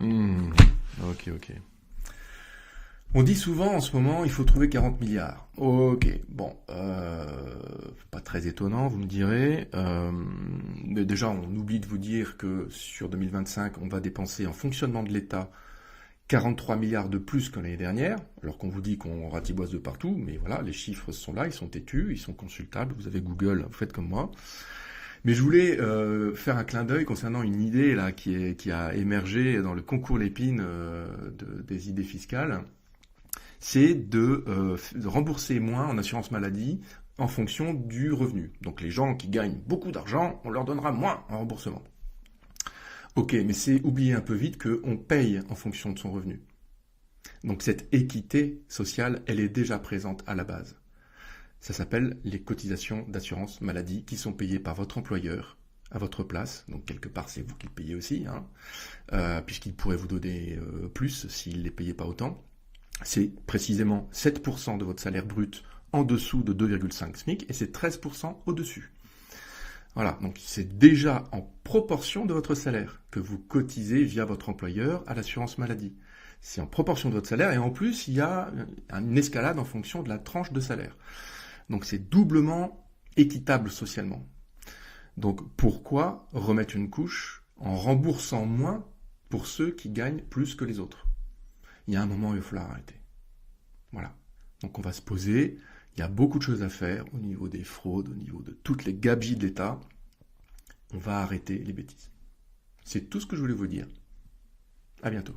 Hmm. Ok, ok. On dit souvent en ce moment, il faut trouver 40 milliards. Ok, bon, pas très étonnant, vous me direz. Mais déjà, on oublie de vous dire que sur 2025, on va dépenser en fonctionnement de l'État 43 milliards de plus que l'année dernière, alors qu'on vous dit qu'on ratiboise de partout, mais voilà, les chiffres sont là, ils sont têtus, ils sont consultables, vous avez Google, vous faites comme moi. Mais je voulais faire un clin d'œil concernant une idée là qui a émergé dans le concours Lépine des idées fiscales, c'est de rembourser moins en assurance maladie en fonction du revenu. Donc les gens qui gagnent beaucoup d'argent, on leur donnera moins en remboursement. Ok, mais c'est oublier un peu vite qu'on paye en fonction de son revenu. Donc cette équité sociale, elle est déjà présente à la base. Ça s'appelle les cotisations d'assurance maladie qui sont payées par votre employeur à votre place. Donc quelque part, c'est vous qui le payez aussi, hein, puisqu'il pourrait vous donner plus s'il ne les payait pas autant. C'est précisément 7% de votre salaire brut en dessous de 2,5 SMIC et c'est 13% au-dessus. Voilà, donc c'est déjà en proportion de votre salaire que vous cotisez via votre employeur à l'assurance maladie. C'est en proportion de votre salaire et en plus, il y a une escalade en fonction de la tranche de salaire. Donc c'est doublement équitable socialement. Donc pourquoi remettre une couche en remboursant moins pour ceux qui gagnent plus que les autres? Il y a un moment où il va falloir arrêter. Voilà. Donc on va se poser, il y a beaucoup de choses à faire au niveau des fraudes, au niveau de toutes les gabegies de l'État. On va arrêter les bêtises. C'est tout ce que je voulais vous dire. À bientôt.